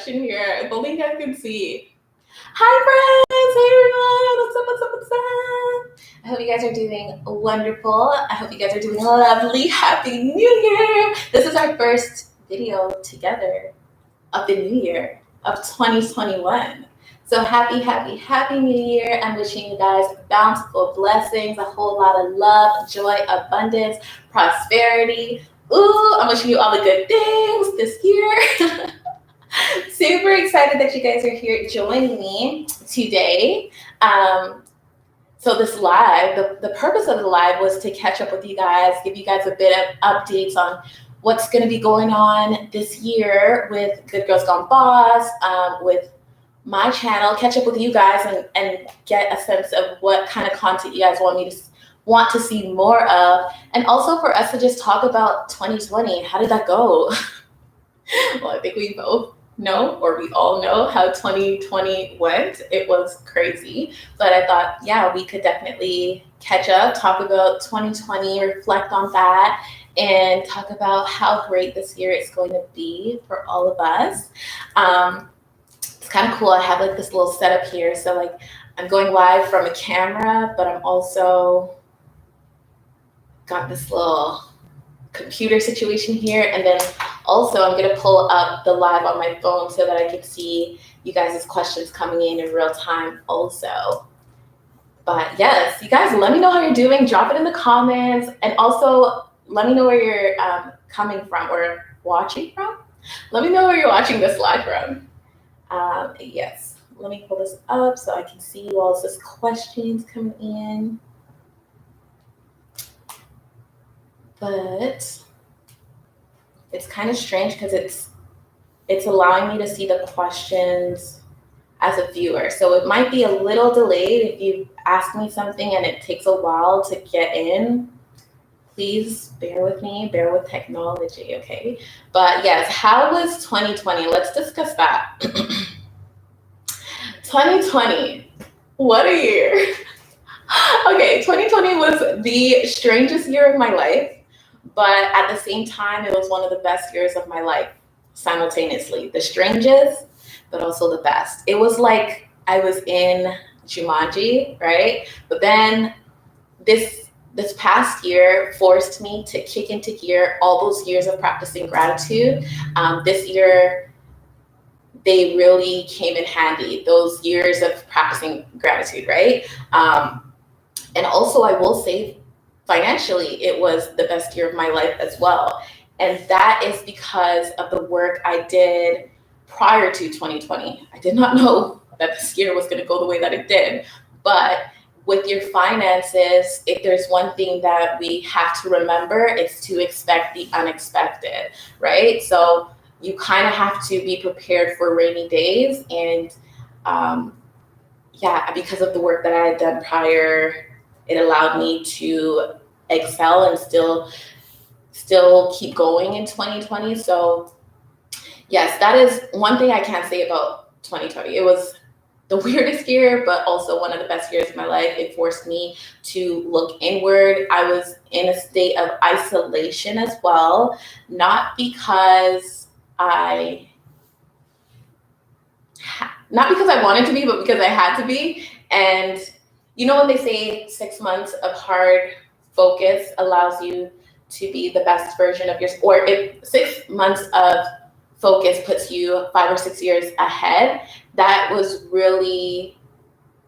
introduction here. If only you guys can see. Hi friends! Hey everyone! What's up? What's up? What's up? I hope you guys are doing wonderful. I hope you guys are doing lovely. Happy New Year! This is our first video together of the new year of 2021. So happy New Year. I'm wishing you guys bountiful blessings, a whole lot of love, joy, abundance, prosperity. Ooh, I'm wishing you all the good things this year. Super excited that you guys are here joining me today. So this live, the purpose of the live was to catch up with you guys, give you guys a bit of updates on what's going to be going on this year with Good Girls Gone Boss, with my channel, catch up with you guys and get a sense of what kind of content you guys want to see more of, and also for us to just talk about 2020. How did that go? Well, I think we both know, or we all know how 2020 went. It was crazy, but I thought, yeah, we could definitely catch up, talk about 2020, reflect on that, and talk about how great this year is going to be for all of us. It's kind of cool. I have like this little setup here. So like I'm going live from a camera, but I'm also got this little computer situation here. And then also I'm going to pull up the live on my phone so that I can see you guys' questions coming in real time also. But yes, you guys, let me know how you're doing. Drop it in the comments. And also let me know where you're coming from or watching from. Let me know where you're watching this live from. Yes, let me pull this up so I can see you all's questions coming in. But it's kind of strange because it's allowing me to see the questions as a viewer. So it might be a little delayed if you ask me something and it takes a while to get in. Please bear with me, bear with technology, okay? But yes, how was 2020? Let's discuss that. 2020, what a year. Okay, 2020 was the strangest year of my life, but at the same time, it was one of the best years of my life simultaneously. The strangest, but also the best. It was like I was in Jumanji, right? But then this past year forced me to kick into gear all those years of practicing gratitude. This year, they really came in handy, those years of practicing gratitude, right? And also I will say financially, it was the best year of my life as well. And that is because of the work I did prior to 2020. I did not know that this year was gonna go the way that it did, but with your finances, if there's one thing that we have to remember, it's to expect the unexpected, right? So you kind of have to be prepared for rainy days. And yeah, because of the work that I had done prior, it allowed me to excel and still keep going in 2020. So yes, that is one thing I can't say about 2020. It was the weirdest year, but also one of the best years of my life. It forced me to look inward. I was in a state of isolation as well, not because I wanted to be, but because I had to be. And you know when they say 6 months of hard focus allows you to be the best version of yourself, or if 6 months of focus puts you 5 or 6 years ahead, that was really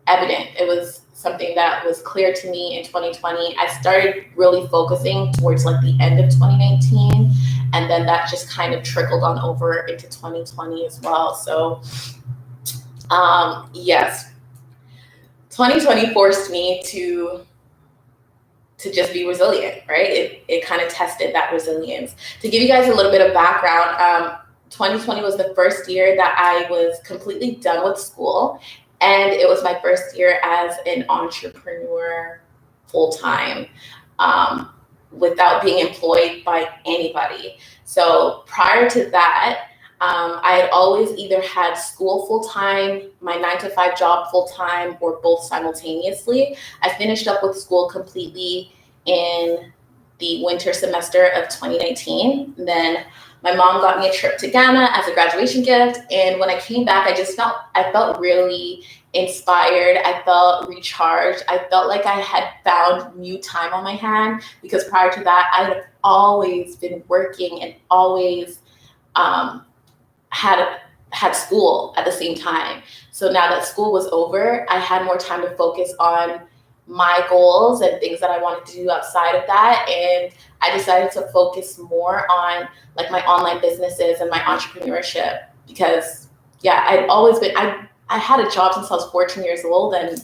evident. It was something that was clear to me in 2020. I started really focusing towards like the end of 2019, and then that just kind of trickled on over into 2020 as well. So yes, 2020 forced me to just be resilient, right? It kind of tested that resilience. To give you guys a little bit of background, 2020 was the first year that I was completely done with school, and it was my first year as an entrepreneur full-time, without being employed by anybody. So prior to that, I had always either had school full-time, my 9-to-5 job full-time, or both simultaneously. I finished up with school completely in the winter semester of 2019. Then My mom got me a trip to Ghana as a graduation gift. And when I came back, I felt really inspired. I felt recharged. I felt like I had found new time on my hand, because prior to that, I had always been working and always had school at the same time. So now that school was over, I had more time to focus on my goals and things that I wanted to do outside of that. And I decided to focus more on like my online businesses and my entrepreneurship, because I had a job since I was 14 years old, and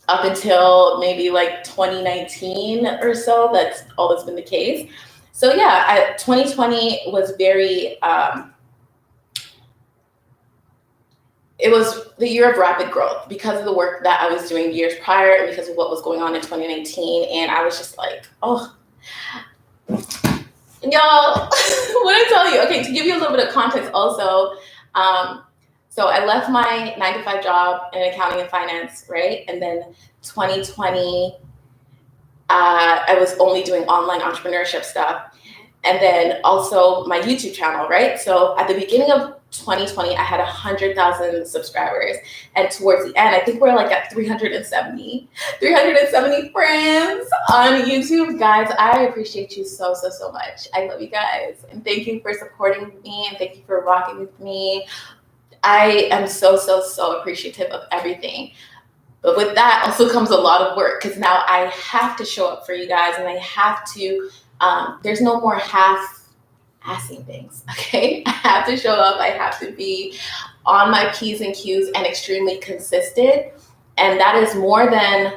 up until maybe like 2019 or so, that's always been the case. So 2020 was very, it was the year of rapid growth because of the work that I was doing years prior and because of what was going on in 2019. And I was just like, oh, y'all, what I tell you? Okay, to give you a little bit of context also, so I left my 9-to-5 job in accounting and finance, right? And then 2020, I was only doing online entrepreneurship stuff. And then also my YouTube channel, right? So at the beginning of 2020, I had 100,000 subscribers. And towards the end, I think we're like at 370 friends on YouTube. Guys, I appreciate you so much. I love you guys. And thank you for supporting me, and thank you for rocking with me. I am so appreciative of everything. But with that also comes a lot of work, because now I have to show up for you guys, and I have to, there's no more half-assing things, okay? I have to show up. I have to be on my P's and Q's and extremely consistent. And that is more than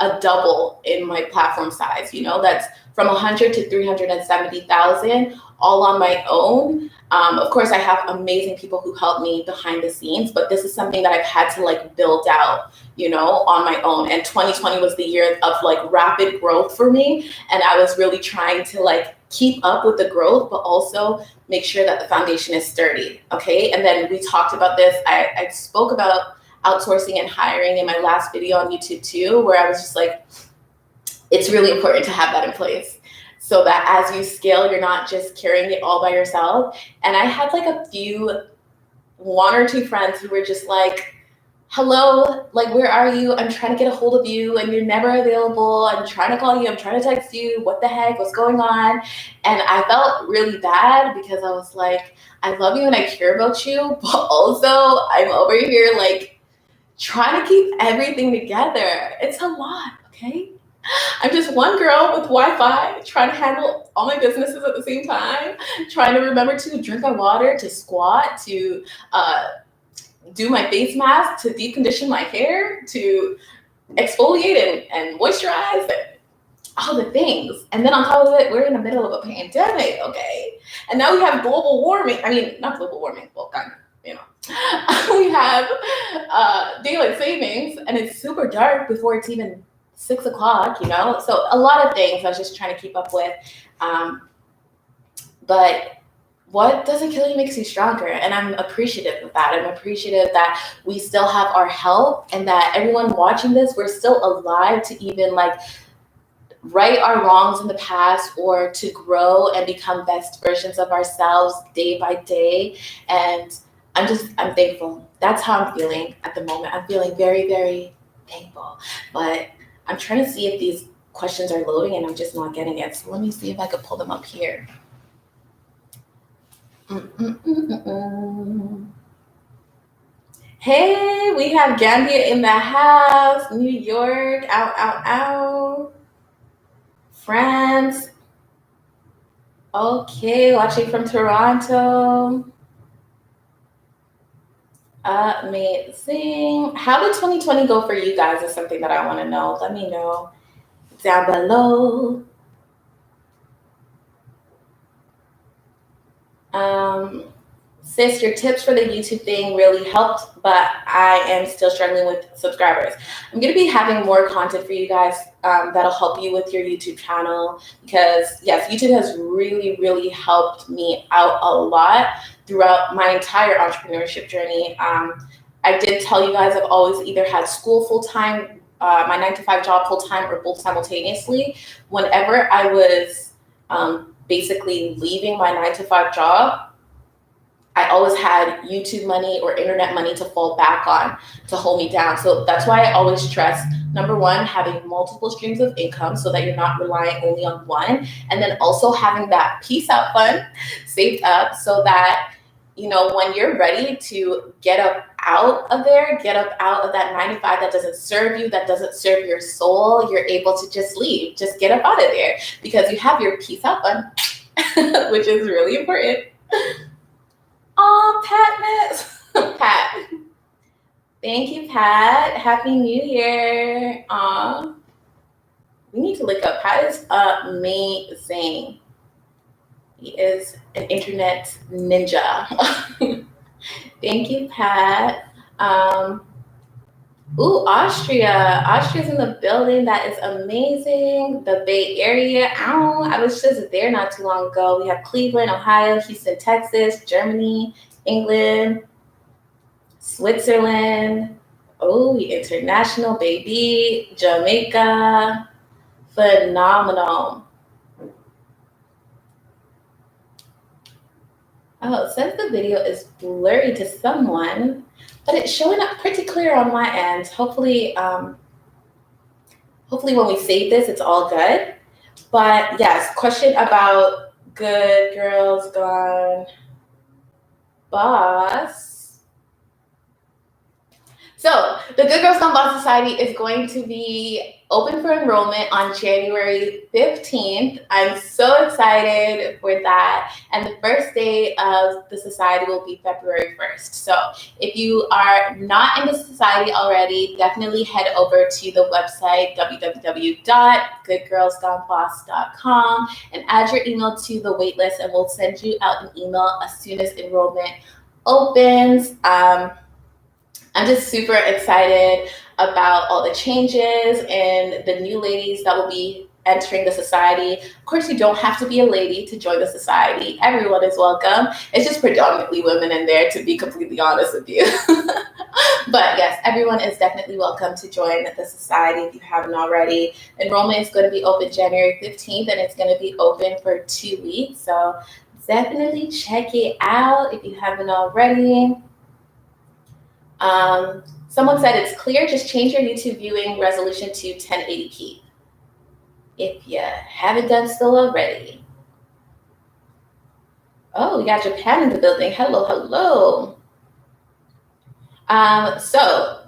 a double in my platform size. That's from 100 to 370,000 all on my own. Of course, I have amazing people who help me behind the scenes, but this is something that I've had to like build out, on my own. And 2020 was the year of like rapid growth for me. And I was really trying to like keep up with the growth, but also make sure that the foundation is sturdy. Okay. And then we talked about this. I spoke about outsourcing and hiring in my last video on YouTube too, where I was just like, it's really important to have that in place, so that as you scale, you're not just carrying it all by yourself. And I had like one or two friends who were just like, hello, like, where are you? I'm trying to get a hold of you and you're never available. I'm trying to call you. I'm trying to text you. What the heck? What's going on? And I felt really bad, because I was like, I love you and I care about you, but also I'm over here like trying to keep everything together. It's a lot, okay? I'm just one girl with Wi-Fi trying to handle all my businesses at the same time, trying to remember to drink my water, to squat, to do my face mask, to deep condition my hair, to exfoliate and moisturize, and all the things. And then on top of it, we're in the middle of a pandemic, okay? And now we have global warming. I mean, not global warming, well, kind of, we have daylight savings, and it's super dark before it's even 6 o'clock, So a lot of things I was just trying to keep up with. But what doesn't kill you makes you stronger. And I'm appreciative of that. I'm appreciative that we still have our health, and that everyone watching this, we're still alive to even like right our wrongs in the past, or to grow and become best versions of ourselves day by day. And I'm thankful. That's how I'm feeling at the moment. I'm feeling very thankful. But I'm trying to see if these questions are loading, and I'm just not getting it. So let me see if I could pull them up here. Hey, we have Gambia in the house. New York, ow. France. Okay, watching from Toronto. Amazing. How did 2020 go for you guys is something that I want to know. Let me know down below. Sis, your tips for the YouTube thing really helped, but I am still struggling with subscribers. I'm going to be having more content for you guys that'll help you with your YouTube channel, because yes, YouTube has really helped me out a lot throughout my entire entrepreneurship journey. I did tell you guys I've always either had school full-time, my 9-to-5 job full-time, or both simultaneously. Whenever I was basically leaving my 9-to-5 job, I always had YouTube money or internet money to fall back on to hold me down. So that's why I always stress, number one, having multiple streams of income so that you're not relying only on one. And then also having that peace out fund saved up so that, when you're ready to get up out of there, get up out of that 9-to-5 that doesn't serve you, that doesn't serve your soul, you're able to just leave, just get up out of there because you have your peace out fund, which is really important. Pat. Pat. Thank you, Pat. Happy New Year. We need to look up. Pat is amazing. He is an internet ninja. Thank you, Pat. Austria. Austria's in the building. That is amazing. The Bay Area. I was just there not too long ago. We have Cleveland, Ohio, Houston, Texas, Germany, England, Switzerland. International, baby. Jamaica. Phenomenal. It says the video is blurry to someone, but it's showing up pretty clear on my end. Hopefully when we save this, it's all good. But yes, question about Good Girls Gone Boss. So the Good Girls Gone Boss Society is going to be open for enrollment on January 15th. I'm so excited for that. And the first day of the society will be February 1st. So if you are not in the society already, definitely head over to the website, www.goodgirlsgoneboss.com, and add your email to the waitlist, and we'll send you out an email as soon as enrollment opens. I'm just super excited about all the changes and the new ladies that will be entering the society. Of course, you don't have to be a lady to join the society. Everyone is welcome. It's just predominantly women in there, to be completely honest with you. But yes, everyone is definitely welcome to join the society if you haven't already. Enrollment is going to be open January 15th, and it's going to be open for 2 weeks. So definitely check it out if you haven't already. Someone said it's clear, just change your YouTube viewing resolution to 1080p if you haven't done so already. We got Japan in the building. Hello. So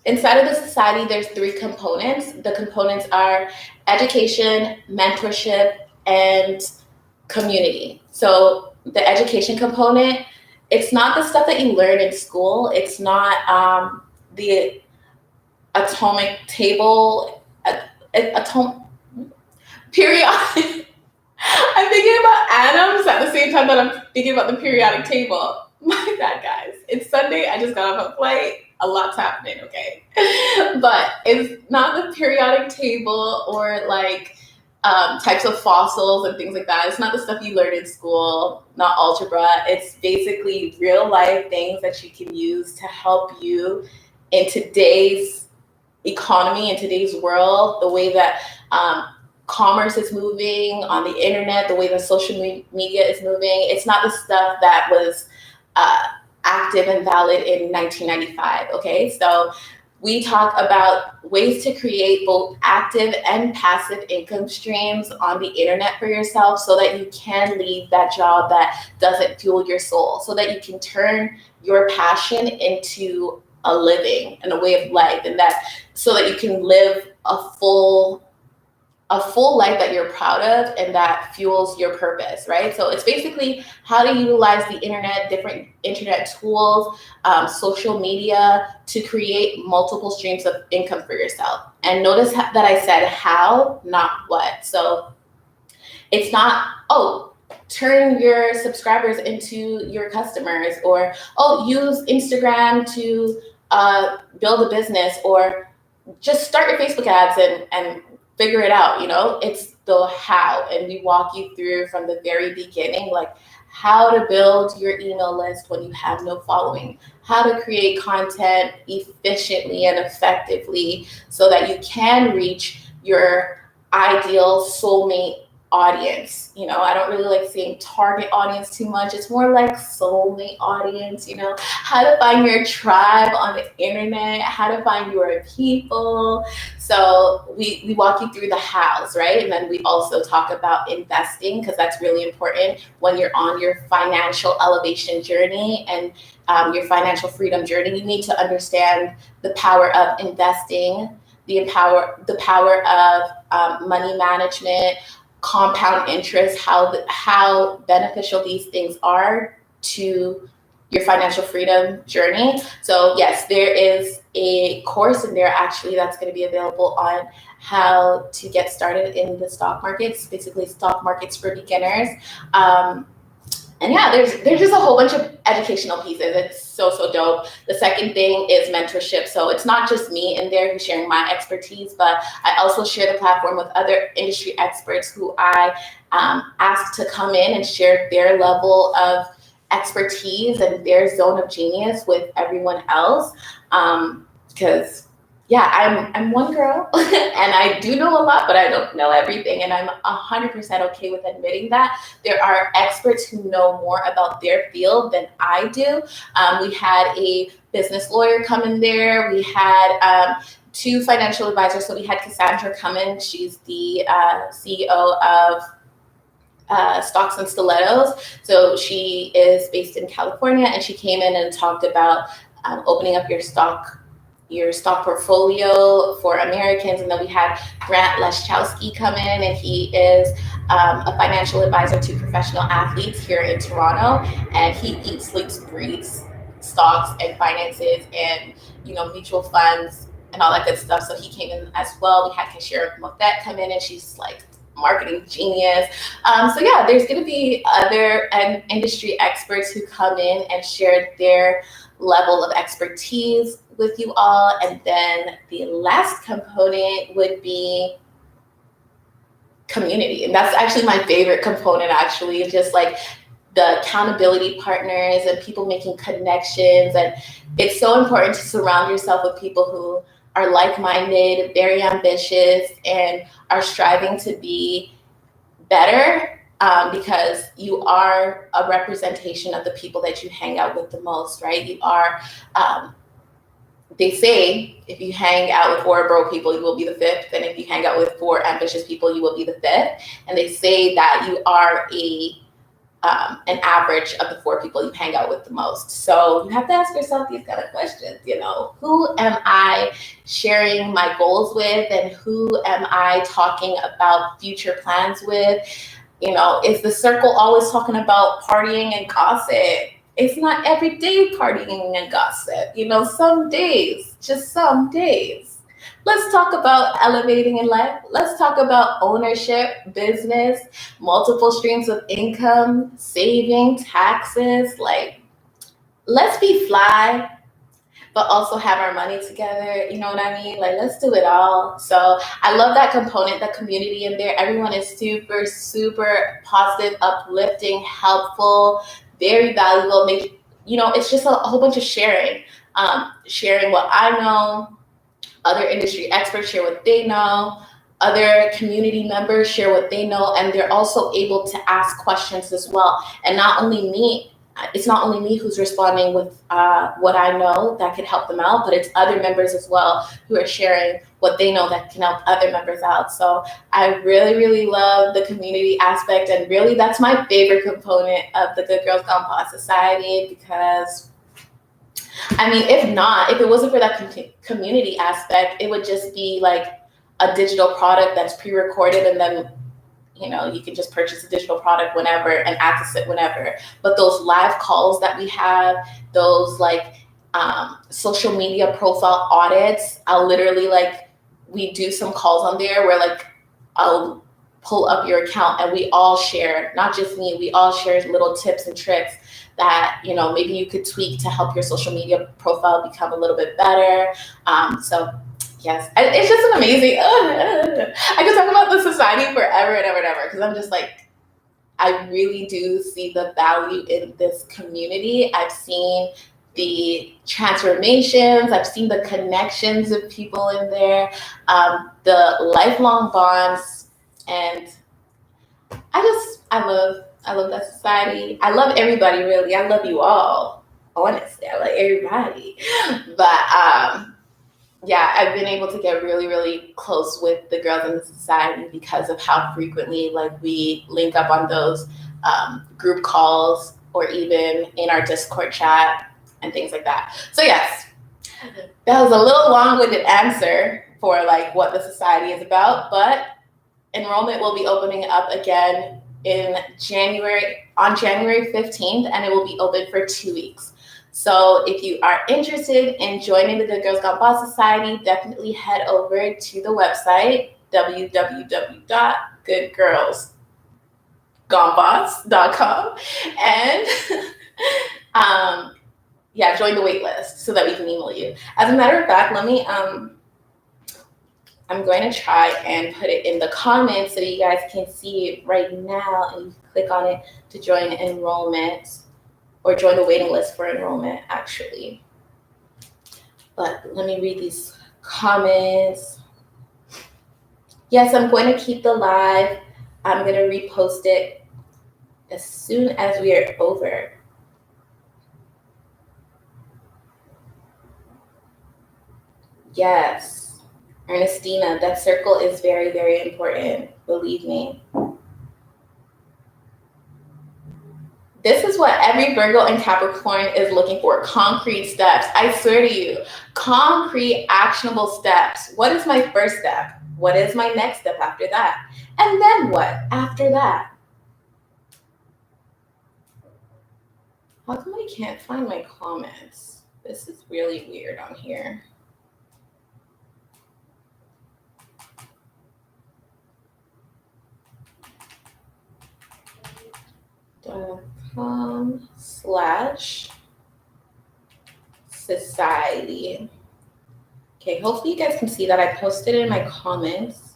inside of the society, there's 3 components. The components are education, mentorship, and community. So the education component, it's not the stuff that you learn in school. It's not the atomic table, periodic. I'm thinking about atoms at the same time that I'm thinking about the periodic table. My bad, guys. It's Sunday. I just got off a flight. A lot's happening, okay? But it's not the periodic table or like types of fossils and things like that. It's not the stuff you learn in school, not algebra. It's basically real life things that you can use to help you in today's economy, in today's world, the way that commerce is moving on the internet, the way that social media is moving. It's not the stuff that was active and valid in 1995, okay? So we talk about ways to create both active and passive income streams on the internet for yourself so that you can leave that job that doesn't fuel your soul, so that you can turn your passion into a living and a way of life, and that so that you can live a full life that you're proud of and that fuels your purpose, right? So it's basically how to utilize the internet, different internet tools, social media to create multiple streams of income for yourself. And notice that I said how, not what. So it's not, turn your subscribers into your customers, or, use Instagram to build a business, or just start your Facebook ads and figure it out. It's the how, and we walk you through from the very beginning, like how to build your email list when you have no following, how to create content efficiently and effectively so that you can reach your ideal soulmate audience. I don't really like saying target audience too much. It's more like soulmate audience, how to find your tribe on the internet, how to find your people. So we walk you through the hows, right? And then we also talk about investing, because that's really important when you're on your financial elevation journey and your financial freedom journey. You need to understand the power of investing, the power of money management, compound interest, how beneficial these things are to your financial freedom journey. So yes, there is a course in there actually that's going to be available on how to get started in the stock markets, basically stock markets for beginners. And yeah, there's just a whole bunch of educational pieces. It's so dope. The second thing is mentorship. So it's not just me in there who's sharing my expertise, but I also share the platform with other industry experts who I ask to come in and share their level of expertise and their zone of genius with everyone else. Because I'm one girl and I do know a lot, but I don't know everything. And I'm 100% okay with admitting that. There are experts who know more about their field than I do. We had a business lawyer come in there. We had two financial advisors. So we had Cassandra come in. She's the CEO of Stocks and Stilettos. So she is based in California, and she came in and talked about opening up your stock portfolio for Americans. And then we had Grant Leschowski come in, and he is a financial advisor to professional athletes here in Toronto, and he eats, sleeps, breathes stocks and finances and mutual funds and all that good stuff. So he came in as well. We had Kashira Motet come in, and she's like marketing genius. So yeah, there's going to be other industry experts who come in and share their level of expertise with you all. And then the last component would be community. And that's actually my favorite component, actually, just like the accountability partners and people making connections. And it's so important to surround yourself with people who are like-minded, very ambitious, and are striving to be better, because you are a representation of the people that you hang out with the most, right? You are, they say, if you hang out with 4 broke people, you will be the 5th. And if you hang out with 4 ambitious people, you will be the 5th. And they say that you are an average of the 4 people you hang out with the most. So you have to ask yourself these kind of questions, who am I sharing my goals with, and who am I talking about future plans with? Is the circle always talking about partying and gossip? It's not every day partying and gossip. Some days, just some days. Let's talk about elevating in life. Let's talk about ownership, business, multiple streams of income, saving, taxes. Like, let's be fly, but also have our money together. You know what I mean? Like, let's do it all. So I love that component, the community in there. Everyone is super, super positive, uplifting, helpful, very valuable. It's just a whole bunch of sharing. Sharing what I know. Other industry experts share what they know. Other community members share what they know. And they're also able to ask questions as well. And it's not only me who's responding with what I know that could help them out, but it's other members as well who are sharing what they know that can help other members out. So I really, really love the community aspect. And really, that's my favorite component of the Good Girls Gone Pod Society, because if it wasn't for that community aspect, it would just be like a digital product that's pre-recorded, and then you can just purchase a digital product whenever and access it whenever. But those live calls that we have, those social media profile audits, I'll literally we do some calls on there where I'll pull up your account and we all share, not just me, we all share little tips and tricks that maybe you could tweak to help your social media profile become a little bit better. So yes, it's just an amazing, I could talk about the society forever and ever and ever, because I'm just I really do see the value in this community. I've seen the transformations, I've seen the connections of people in there, the lifelong bonds, and I love that society. I love everybody, really. I love you all. Honestly, I love everybody. But yeah, I've been able to get really, really close with the girls in the society because of how frequently like we link up on those group calls or even in our Discord chat and things like that. So yes, that was a little long-winded answer for like what the society is about, but enrollment will be opening up again in on January 15th, and it will be open for 2 weeks. So if you are interested in joining the Good Girls Gone Boss Society, definitely head over to the website, www.goodgirlsgoneboss.com, and yeah, join the wait list so that we can email you. As a matter of fact, I'm going to try and put it in the comments so you guys can see it right now, and you can click on it to join enrollment or join the waiting list for enrollment, actually. But let me read these comments. Yes, I'm going to keep the live. I'm going to repost it as soon as we are over. Yes, Ernestina, that circle is very, very important. Believe me. This is what every Virgo and Capricorn is looking for, concrete steps. I swear to you, concrete, actionable steps. What is my first step? What is my next step after that? And then what after that? How come I can't find my comments? This is really weird on here. .com/society. Okay, hopefully you guys can see that I posted it in my comments.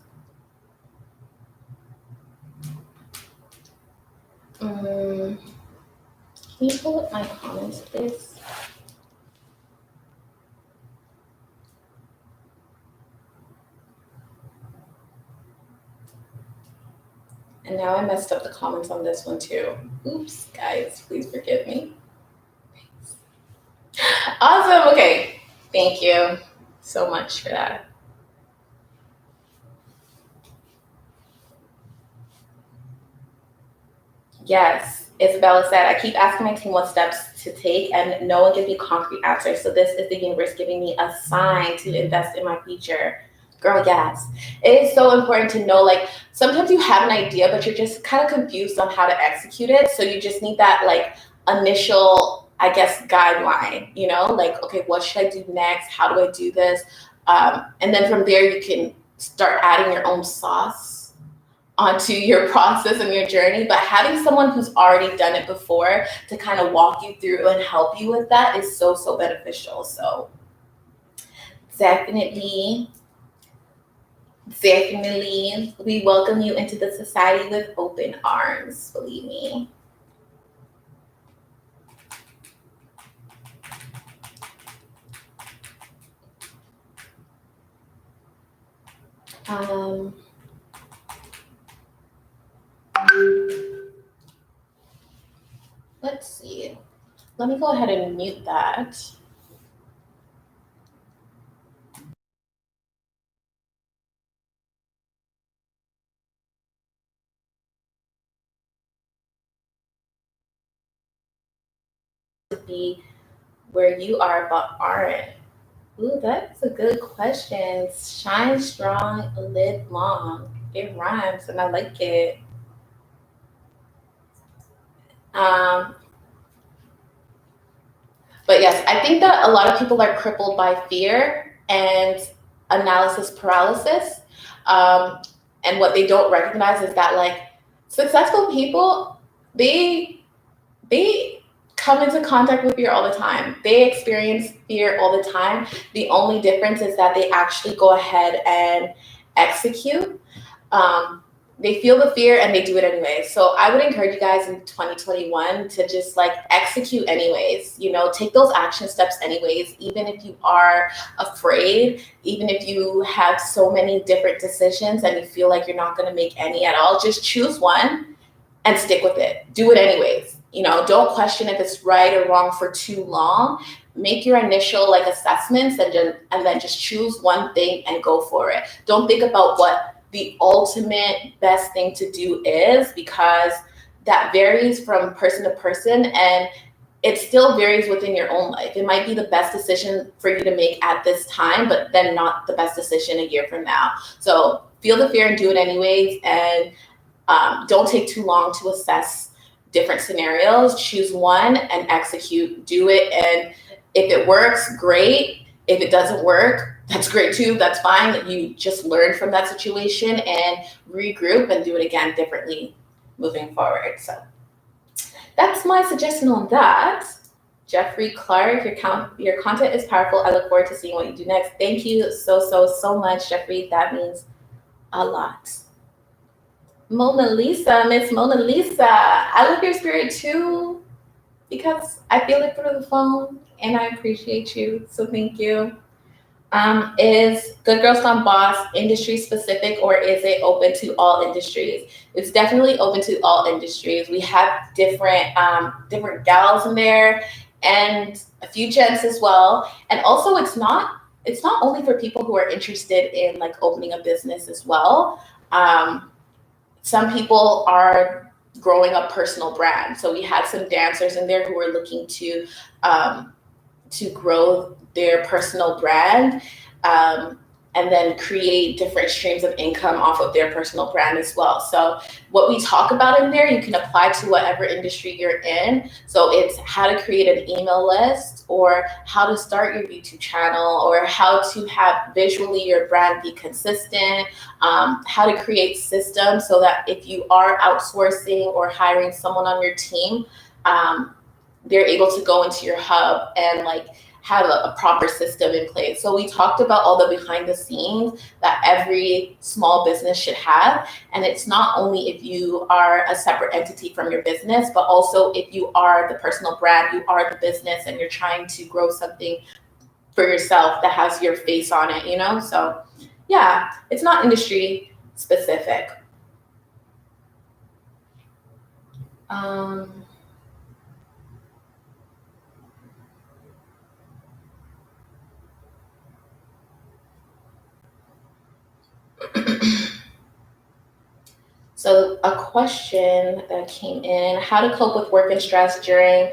Can you pull up my comments, please? And now I messed up the comments on this one too. Oops, guys, please forgive me. Thanks. Awesome, okay. Thank you so much for that. Yes, Isabella said, I keep asking my team what steps to take and no one gives me concrete answers. So this is the universe giving me a sign to invest in my future. Girl, yes. It is so important to know, like, sometimes you have an idea, but you're just kind of confused on how to execute it. So you just need that, like, initial, I guess, guideline, you know? Like, okay, what should I do next? How do I do this? And then from there, you can start adding your own sauce onto your process and your journey. But having someone who's already done it before to kind of walk you through and help you with that is so, so beneficial. So definitely, we welcome you into the society with open arms, believe me. Let's see. Let me go ahead and mute that. To be where you are but aren't. Ooh, that's a good question. Shine strong, live long. It rhymes and I like it. But yes, I think that a lot of people are crippled by fear and analysis paralysis. And what they don't recognize is that, like, successful people, they come into contact with fear all the time. They experience fear all the time. The only difference is that they actually go ahead and execute. They feel the fear and they do it anyway. So I would encourage you guys in 2021 to just like execute anyways, you know, take those action steps anyways, even if you are afraid, even if you have so many different decisions and you feel like you're not going to make any at all, just choose one and stick with it. Do it anyways. Don't question if it's right or wrong for too long. Make your initial assessments and then just choose one thing and go for it. Don't think about what the ultimate best thing to do is, because that varies from person to person, and it still varies within your own life. It might be the best decision for you to make at this time, but then not the best decision a year from now. So feel the fear and do it anyways. And don't take too long to assess different scenarios. Choose one and execute. Do it. And if it works, great. If it doesn't work, that's great too. That's fine. You just learn from that situation and regroup and do it again differently moving forward. So that's my suggestion on that. Jeffrey Clark, your content is powerful. I look forward to seeing what you do next. Thank you so much, Jeffrey. That means a lot. Mona Lisa, Miss Mona Lisa, I love your spirit too, because I feel it through the phone and I appreciate you. So thank you. Is Good Girls Gone Boss industry specific, or is it open to all industries? It's definitely open to all industries. We have different gals in there and a few gents as well. And also it's not only for people who are interested in opening a business as well. Some people are growing a personal brand. So we had some dancers in there who were looking to grow their personal brand, and then create different streams of income off of their personal brand as well. So what we talk about in there, you can apply to whatever industry you're in. So it's how to create an email list, or how to start your YouTube channel, or how to have visually your brand be consistent, how to create systems so that if you are outsourcing or hiring someone on your team, they're able to go into your hub and have a proper system in place. So we talked about all the behind the scenes that every small business should have. And it's not only if you are a separate entity from your business, but also if you are the personal brand, you are the business, and you're trying to grow something for yourself that has your face on it, So yeah, it's not industry specific. So a question that came in: how to cope with work and stress during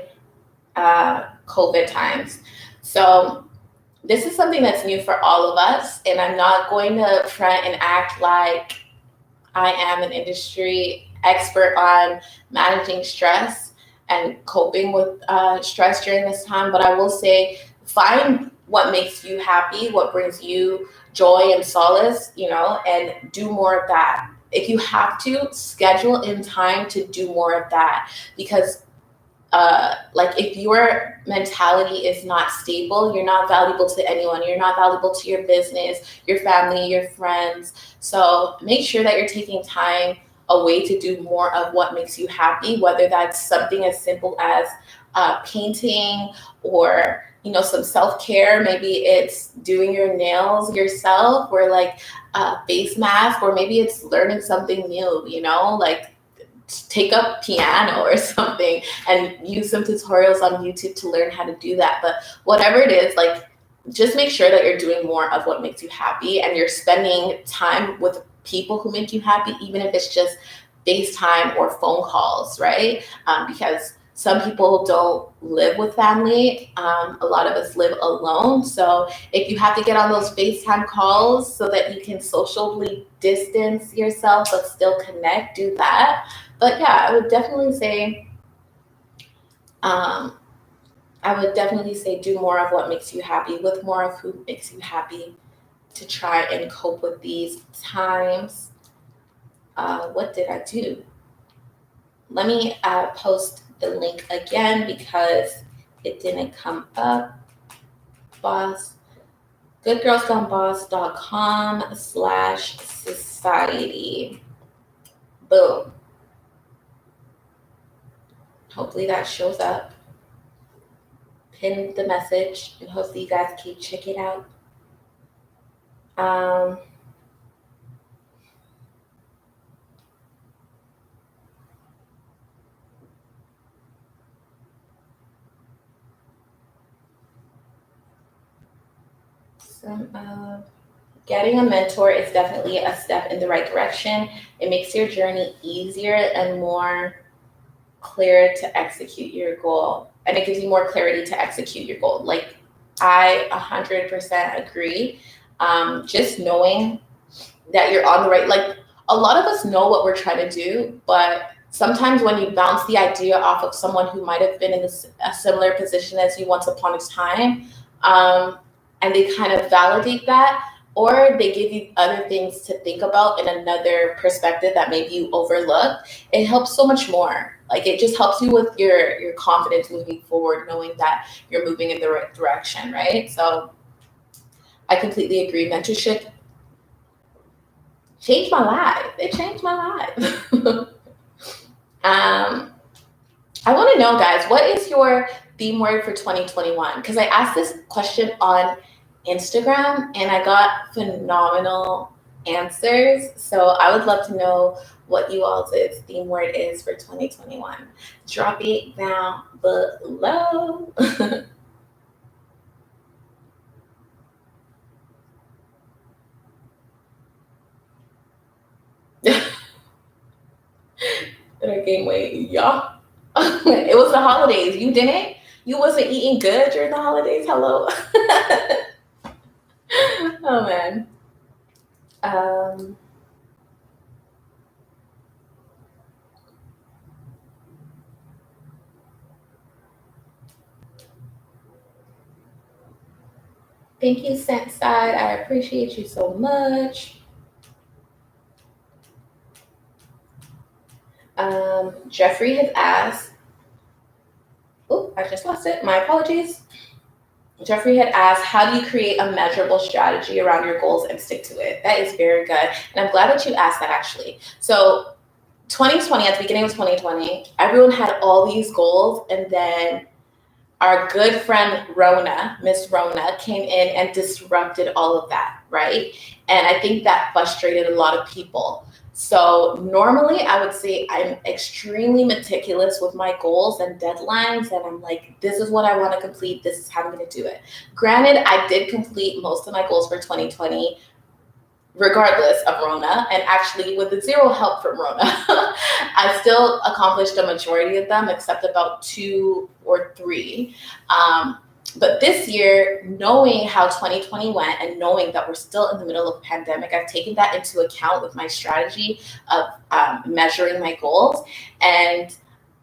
COVID times. So this is something that's new for all of us, and I'm not going to front and act like I am an industry expert on managing stress and coping with stress during this time, but I will say find what makes you happy, what brings you joy and solace, and do more of that. If you have to, schedule in time to do more of that, because if your mentality is not stable, you're not valuable to anyone. You're not valuable to your business, your family, your friends. So make sure that you're taking time away to do more of what makes you happy, whether that's something as simple as painting, or some self-care. Maybe it's doing your nails yourself, or face mask, or maybe it's learning something new, take up piano or something and use some tutorials on YouTube to learn how to do that. But whatever it is, just make sure that you're doing more of what makes you happy, and you're spending time with people who make you happy, even if it's just FaceTime or phone calls, right? Because some people don't live with family. A lot of us live alone. So if you have to get on those FaceTime calls so that you can socially distance yourself but still connect, do that. But yeah, I would definitely say do more of what makes you happy, with more of who makes you happy, to try and cope with these times. What did I do? Let me post the link again because it didn't come up. goodgirlsgoneboss.com/society. Boom. Hopefully that shows up. Pin the message, and hopefully you guys can check it out. Getting a mentor is definitely a step in the right direction. It makes your journey easier and more clear to execute your goal. And it gives you more clarity to execute your goal. Like, I 100% agree. Just knowing that you're on the right, like, a lot of us know what we're trying to do, but sometimes when you bounce the idea off of someone who might have been in a similar position as you once upon a time, and they kind of validate that, or they give you other things to think about in another perspective that maybe you overlooked, it helps so much more. Like, it just helps you with your confidence moving forward, knowing that you're moving in the right direction, right? So I completely agree. Mentorship changed my life. It changed my life. I want to know, guys, what is your theme word for 2021? Because I asked this question on Instagram and I got phenomenal answers. So I would love to know what you all's theme word is for 2021. Drop it down below. Did I gain weight? Yeah. It was the holidays. You didn't? You wasn't eating good during the holidays? Hello. Oh, man. Thank you, Sentside. I appreciate you so much. Jeffrey has asked, oh, I just lost it. My apologies. Jeffrey had asked, how do you create a measurable strategy around your goals and stick to it? That is very good. And I'm glad that you asked that, actually. So 2020, at the beginning of 2020, everyone had all these goals, and then our good friend Rona, Miss Rona, came in and disrupted all of that, right? And I think that frustrated a lot of people. So normally I would say I'm extremely meticulous with my goals and deadlines, and I'm like, this is what I want to complete, this is how I'm going to do it. Granted, I did complete most of my goals for 2020, regardless of Rona, and actually with zero help from Rona, I still accomplished a majority of them, except about 2 or 3. But this year, knowing how 2020 went and knowing that we're still in the middle of a pandemic, I've taken that into account with my strategy of measuring my goals. And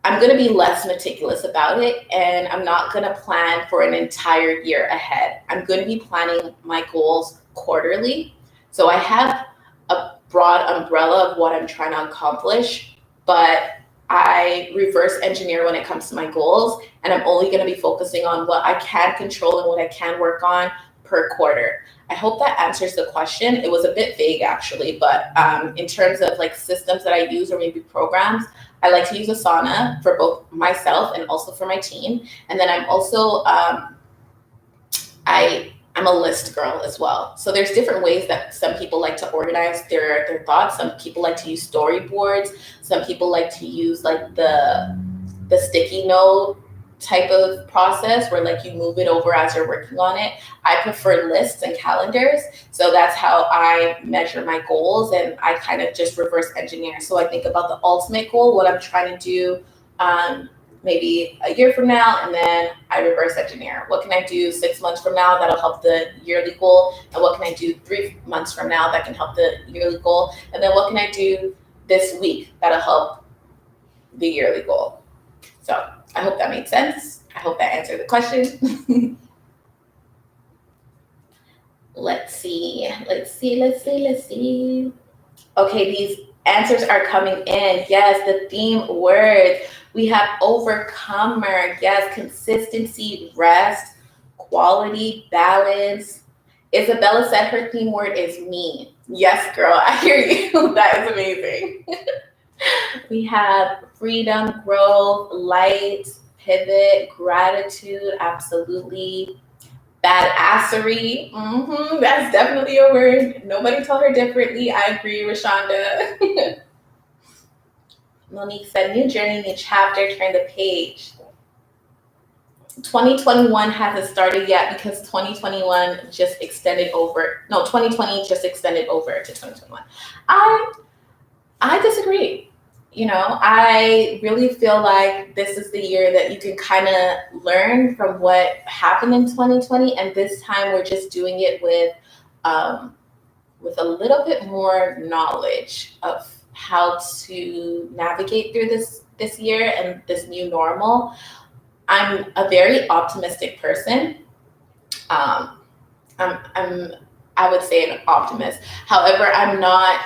I'm going to be less meticulous about it, and I'm not going to plan for an entire year ahead. I'm going to be planning my goals quarterly. So I have a broad umbrella of what I'm trying to accomplish, but I reverse engineer when it comes to my goals, and I'm only going to be focusing on what I can control and what I can work on per quarter. I hope that answers the question. It was a bit vague, actually, but in terms of like systems that I use or maybe programs, I like to use Asana for both myself and also for my team. And then I'm also, I'm a list girl as well. So there's different ways that some people like to organize their thoughts. Some people like to use storyboards. Some people like to use like the sticky note type of process where like you move it over as you're working on it. I prefer lists and calendars. So that's how I measure my goals, and I kind of just reverse engineer. So I think about the ultimate goal, what I'm trying to do maybe a year from now, and then I reverse engineer. What can I do 6 months from now that'll help the yearly goal? And what can I do 3 months from now that can help the yearly goal? And then what can I do this week that'll help the yearly goal? So I hope that made sense. I hope that answered the question. Let's see. Okay, these answers are coming in. Yes, the theme words. We have overcomer. Yes, consistency, rest, quality, balance. Isabella said her theme word is me. Yes, girl, I hear you. That is amazing. We have freedom, growth, light, pivot, gratitude, absolutely. Badassery. That's definitely a word. Nobody told her differently. I agree, Rashonda. Monique said, new journey, new chapter, turn the page. 2021 hasn't started yet because 2021 just extended over. No, 2020 just extended over to 2021. I disagree. I really feel like this is the year that you can kind of learn from what happened in 2020, and this time we're just doing it with a little bit more knowledge of how to navigate through this year and this new normal. I'm a very optimistic person. I'm I would say an optimist. However, I'm not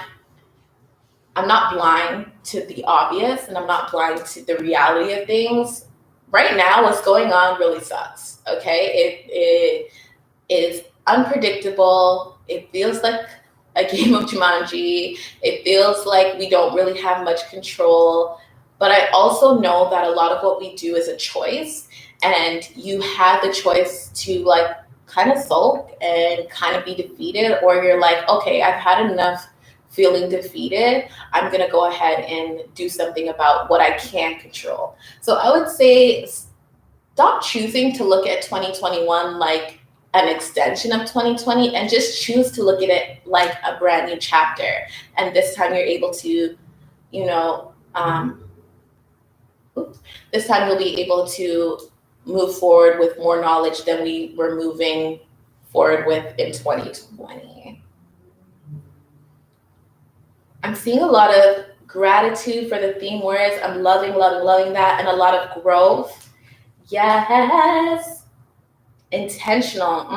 blind to the obvious, and I'm not blind to the reality of things. Right now, what's going on really sucks. Okay, it is unpredictable. It feels like a game of Jumanji. It feels like we don't really have much control. But I also know that a lot of what we do is a choice, and you have the choice to like kind of sulk and kind of be defeated, or you're like, okay, I've had enough feeling defeated. I'm going to go ahead and do something about what I can control. So I would say stop choosing to look at 2021 like an extension of 2020, and just choose to look at it like a brand new chapter. And this time you're able to, this time you'll be able to move forward with more knowledge than we were moving forward with in 2020. I'm seeing a lot of gratitude for the theme words. I'm loving, loving, loving that. And a lot of growth. Yes. Intentional.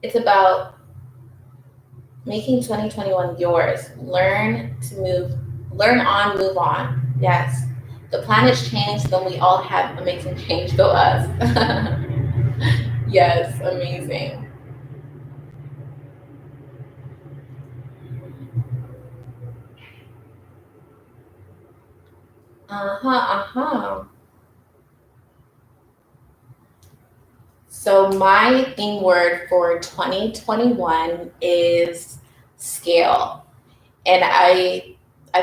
It's about making 2021 yours. Learn on, move on. Yes. The planet's changed, then we all have amazing change. Go us. Yes, amazing. So my theme word for 2021 is scale. And I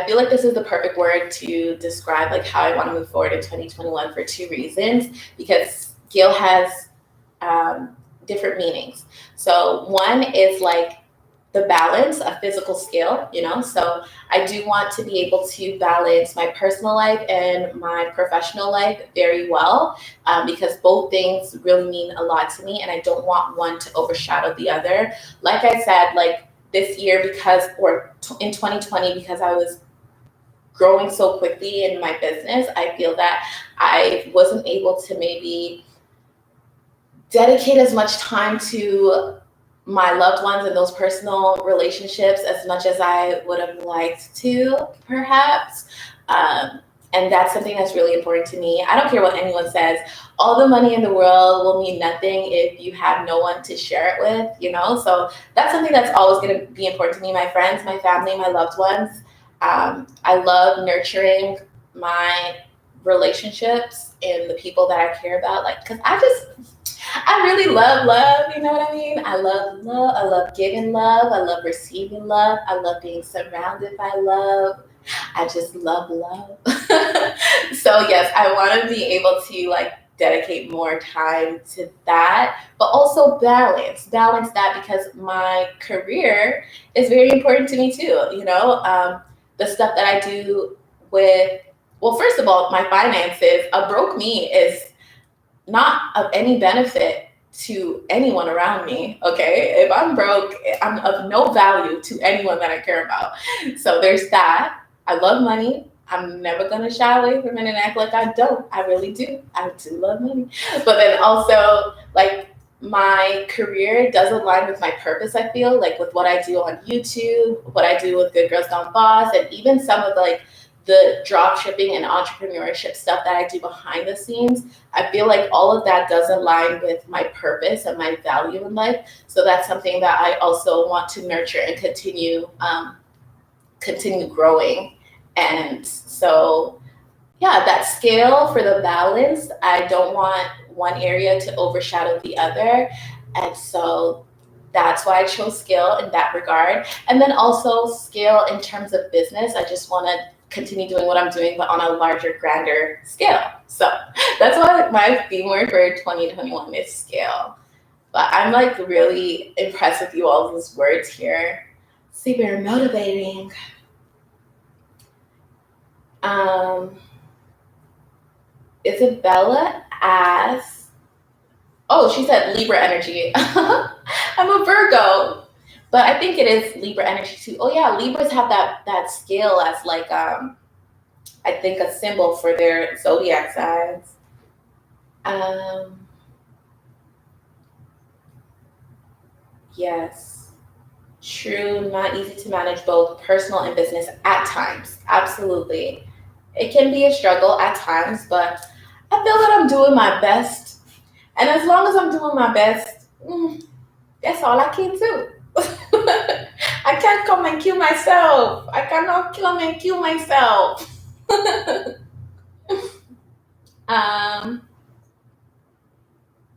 feel like this is the perfect word to describe like how I want to move forward in 2021 for two reasons, because scale has different meanings. So one is like the balance of physical scale, so I do want to be able to balance my personal life and my professional life very well, because both things really mean a lot to me, and I don't want one to overshadow the other. Like I said, like this year, in 2020, because I was growing so quickly in my business, I feel that I wasn't able to maybe dedicate as much time to my loved ones and those personal relationships as much as I would have liked to, perhaps. And that's something that's really important to me. I don't care what anyone says. All the money in the world will mean nothing if you have no one to share it with, So that's something that's always going to be important to me. My friends, my family, my loved ones. I love nurturing my relationships and the people that I care about. Like, because I really love love, you know what I mean? I love love. I love giving love. I love receiving love. I love being surrounded by love. I just love love. So yes, I want to be able to like dedicate more time to that, but also balance that, because my career is very important to me too. The stuff that I do well, first of all, my finances, a broke me is not of any benefit to anyone around me. Okay, if I'm broke, I'm of no value to anyone that I care about. So there's that. I love money. I'm never gonna shy away from it and act like I don't. I really do. I do love money. But then also, like, my career does align with my purpose, I feel, like with what I do on YouTube, what I do with Good Girls Gone Boss, and even some of like the drop shipping and entrepreneurship stuff that I do behind the scenes. I feel like all of that does align with my purpose and my value in life. So that's something that I also want to nurture and continue growing. And so, yeah, that scale for the balance, I don't want one area to overshadow the other. And so that's why I chose scale in that regard. And then also scale in terms of business. I just want to continue doing what I'm doing, but on a larger, grander scale. So that's why my theme word for 2021 is scale. But I'm like really impressed with you all these words here. Super motivating. Isabella asks, oh, she said Libra energy. I'm a Virgo, but I think it is Libra energy too. Oh yeah, Libras have that scale as like I think a symbol for their zodiac signs. Yes, true. Not easy to manage both personal and business at times. Absolutely, it can be a struggle at times, but I feel that I'm doing my best, and as long as I'm doing my best, that's all I can do. I can't come and kill myself. I cannot come and kill myself.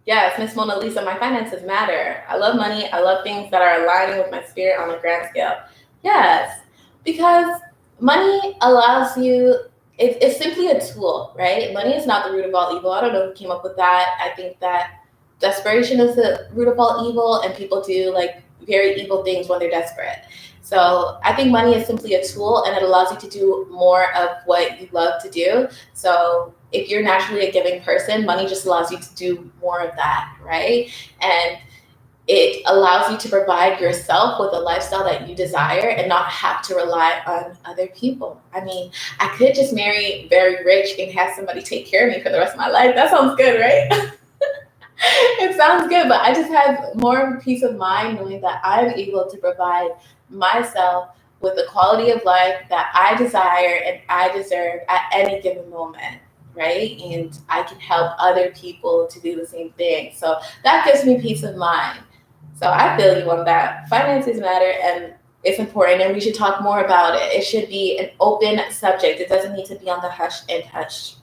Yes, Miss Mona Lisa, my finances matter. I love money. I love things that are aligning with my spirit on a grand scale. Yes, because money allows you, it's simply a tool, right? Money is not the root of all evil. I don't know who came up with that. I think that desperation is the root of all evil, and people do like very evil things when they're desperate. So I think money is simply a tool, and it allows you to do more of what you love to do. So if you're naturally a giving person, money just allows you to do more of that, right? And it allows you to provide yourself with a lifestyle that you desire and not have to rely on other people. I mean, I could just marry very rich and have somebody take care of me for the rest of my life. That sounds good, right? It sounds good, but I just have more peace of mind knowing that I'm able to provide myself with the quality of life that I desire and I deserve at any given moment, right? And I can help other people to do the same thing. So that gives me peace of mind. So I feel you on that. Finances matter, and it's important, and we should talk more about it. It should be an open subject. It doesn't need to be on the hush and hush.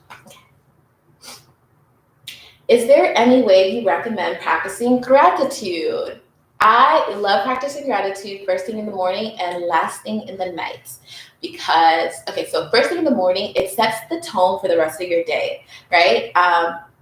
Is there any way you recommend practicing gratitude? I love practicing gratitude first thing in the morning and last thing in the night. Because, okay, so first thing in the morning, it sets the tone for the rest of your day, right?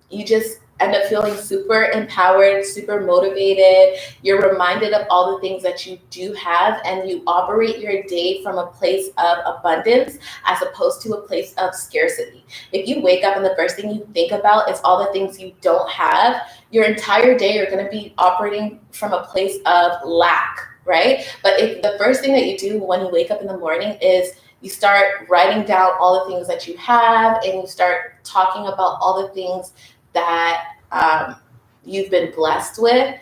You just end up feeling super empowered, super motivated. You're reminded of all the things that you do have, and you operate your day from a place of abundance as opposed to a place of scarcity. If you wake up and the first thing you think about is all the things you don't have, your entire day you're going to be operating from a place of lack, right? But if the first thing that you do when you wake up in the morning is you start writing down all the things that you have, and you start talking about all the things that you've been blessed with,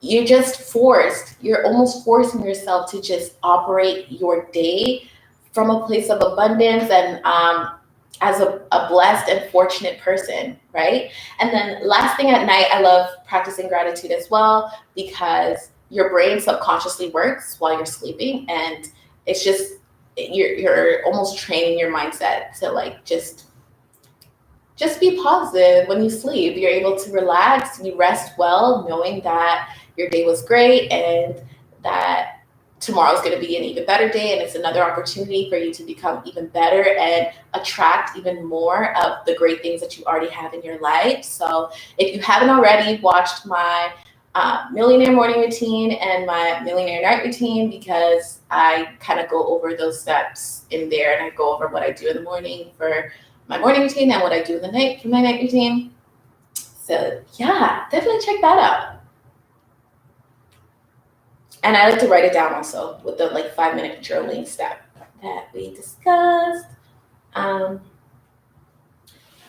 you're almost forcing yourself to just operate your day from a place of abundance and as a blessed and fortunate person, right? And then last thing at night, I love practicing gratitude as well, because your brain subconsciously works while you're sleeping, and it's just you're almost training your mindset to like just be positive when you sleep. You're able to relax, you rest well, knowing that your day was great and that tomorrow's going to be an even better day, and it's another opportunity for you to become even better and attract even more of the great things that you already have in your life. So if you haven't already watched my Millionaire morning routine and my Millionaire night routine, because I kind of go over those steps in there, and I go over what I do in the morning for my morning routine and what I do in the night for my night routine. So yeah, definitely check that out. And I like to write it down also with the like 5-minute journaling step that we discussed.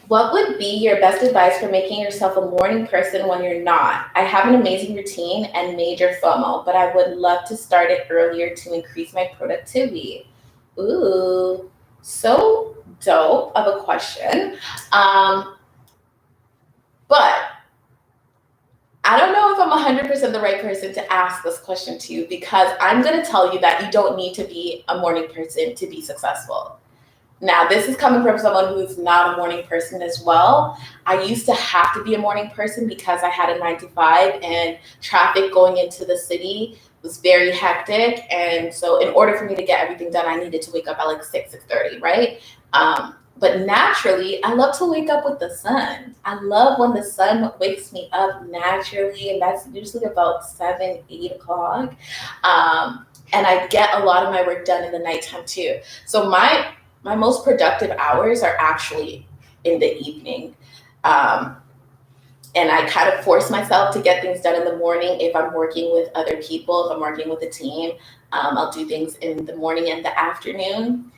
What would be your best advice for making yourself a morning person when you're not? I have an amazing routine and major FOMO, but I would love to start it earlier to increase my productivity. Ooh, so dope of a question. But I don't know if I'm 100% the right person to ask this question to, because I'm going to tell you that you don't need to be a morning person to be successful. Now, this is coming from someone who's not a morning person as well. I used to have to be a morning person because I had a 9 to 5, and traffic going into the city was very hectic. And so in order for me to get everything done, I needed to wake up at like 6:30, right? But naturally, I love to wake up with the sun. I love when the sun wakes me up naturally, and that's usually about 7, 8 o'clock. And I get a lot of my work done in the nighttime too. So my most productive hours are actually in the evening. And I kind of force myself to get things done in the morning. If I'm working with other people, if I'm working with a team, I'll do things in the morning and the afternoon.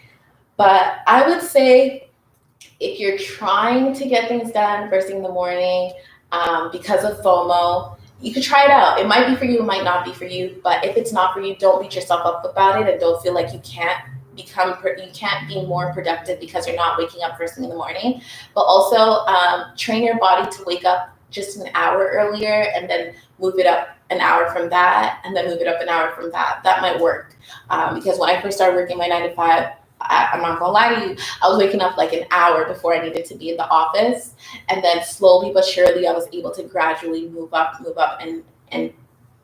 But I would say if you're trying to get things done first thing in the morning, because of FOMO, you could try it out. It might be for you, it might not be for you. But if it's not for you, don't beat yourself up about it, and don't feel like you can't be more productive because you're not waking up first thing in the morning. But also train your body to wake up just an hour earlier, and then move it up an hour from that, and then move it up an hour from that. That might work. Because when I first started working my 9 to 5, I'm not gonna lie to you, I was waking up like an hour before I needed to be in the office. And then slowly but surely I was able to gradually move up and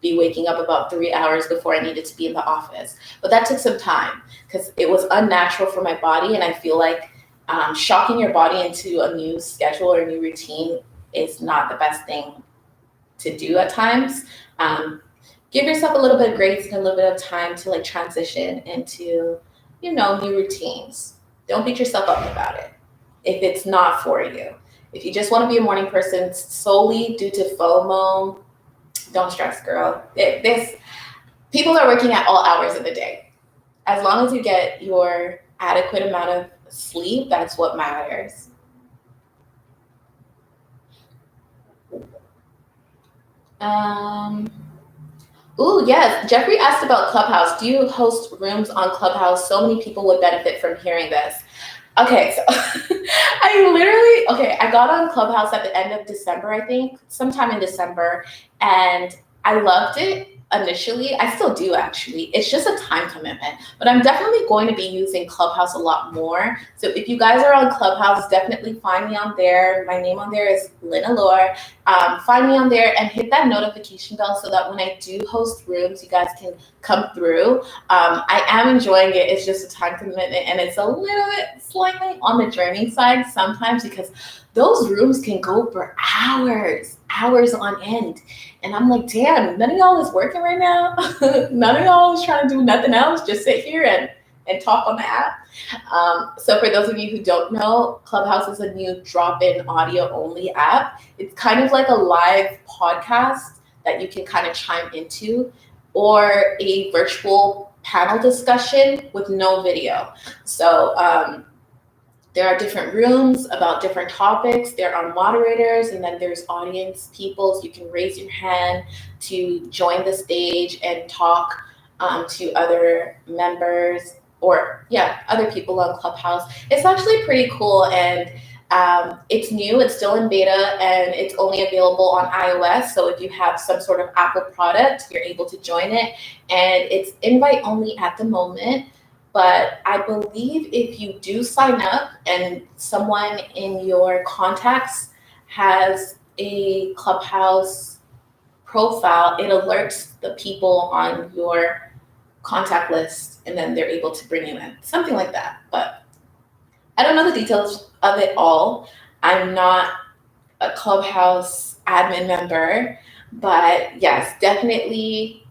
be waking up about 3 hours before I needed to be in the office. But that took some time because it was unnatural for my body. And I feel like shocking your body into a new schedule or a new routine is not the best thing to do at times. Give yourself a little bit of grace and a little bit of time to like transition into, new routines. Don't beat yourself up about it if it's not for you. If you just want to be a morning person solely due to FOMO, don't stress, girl. People are working at all hours of the day. As long as you get your adequate amount of sleep, that's what matters. Yes. Jeffrey asked about Clubhouse. Do you host rooms on Clubhouse? So many people would benefit from hearing this. Okay, so I got on Clubhouse at the end of December, I think, sometime in December, and I loved it initially. I still do, actually. It's just a time commitment, but I'm definitely going to be using Clubhouse a lot more. So if you guys are on Clubhouse, definitely find me on there. My name on there is Lynn Allure. Find me on there and hit that notification bell so that when I do host rooms, you guys can come through. I am enjoying it. It's just a time commitment, and it's a little bit slightly on the draining side sometimes because those rooms can go for hours on end. And I'm like, damn, none of y'all is working right now. None of y'all is trying to do nothing else. Just sit here and talk on the app. So for those of you who don't know, Clubhouse is a new drop-in audio only app. It's kind of like a live podcast that you can kind of chime into, or a virtual panel discussion with no video. So there are different rooms about different topics. There are moderators, and then there's audience people. So you can raise your hand to join the stage and talk to other members or other people on Clubhouse. It's actually pretty cool, and it's new. It's still in beta, and it's only available on iOS. So if you have some sort of Apple product, you're able to join it. And it's invite only at the moment. But I believe if you do sign up and someone in your contacts has a Clubhouse profile, it alerts the people on your contact list, and then they're able to bring you in, something like that. But I don't know the details of it all. I'm not a Clubhouse admin member, but yes, definitely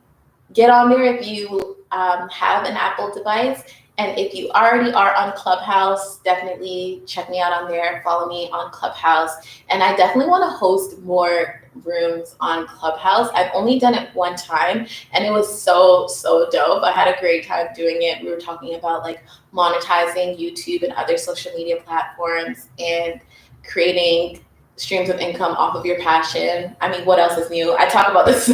get on there if you have an Apple device. And if you already are on Clubhouse, definitely check me out on there. Follow me on Clubhouse. And I definitely want to host more rooms on Clubhouse. I've only done it one time, and it was so dope. I had a great time doing it. We were talking about like monetizing YouTube and other social media platforms and creating streams of income off of your passion. I mean, what else is new? I talk about this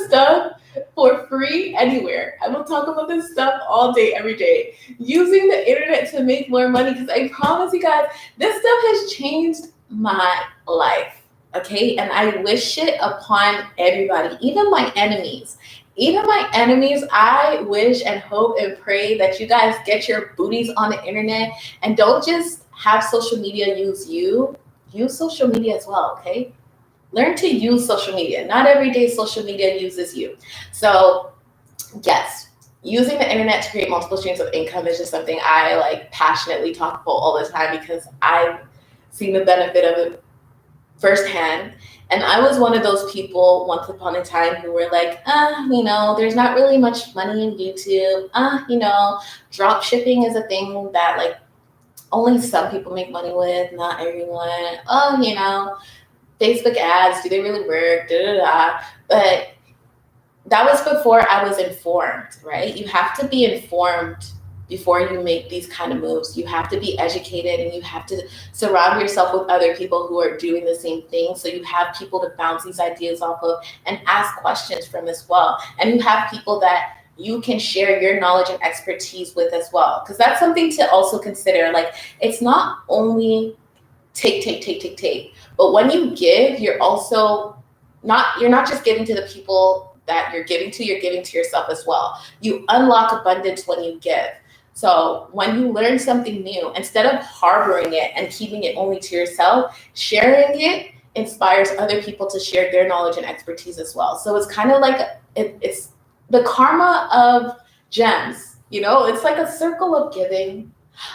stuff for free anywhere. I will talk about this stuff all day, every day. Using the internet to make more money, because I promise you guys, this stuff has changed my life, okay? And I wish it upon everybody, even my enemies. I wish and hope and pray that you guys get your booties on the internet and don't just have social media use you. Use social media as well, okay? Learn to use social media. Not every day social media uses you. So yes, using the internet to create multiple streams of income is just something I like passionately talk about all the time because I've seen the benefit of it firsthand. And I was one of those people once upon a time who were like, there's not really much money in YouTube. Drop shipping is a thing that like only some people make money with, not everyone. Facebook ads, do they really work? Da, da, da. But that was before I was informed, right? You have to be informed before you make these kind of moves. You have to be educated and you have to surround yourself with other people who are doing the same thing. So you have people to bounce these ideas off of and ask questions from as well. And you have people that you can share your knowledge and expertise with as well. Because that's something to also consider. Like, it's not only take. But when you give, you're not just giving to the people that you're giving to yourself as well. You unlock abundance when you give. So when you learn something new, instead of harboring it and keeping it only to yourself, sharing it inspires other people to share their knowledge and expertise as well. So it's kind of like it's the karma of gems. It's like a circle of giving,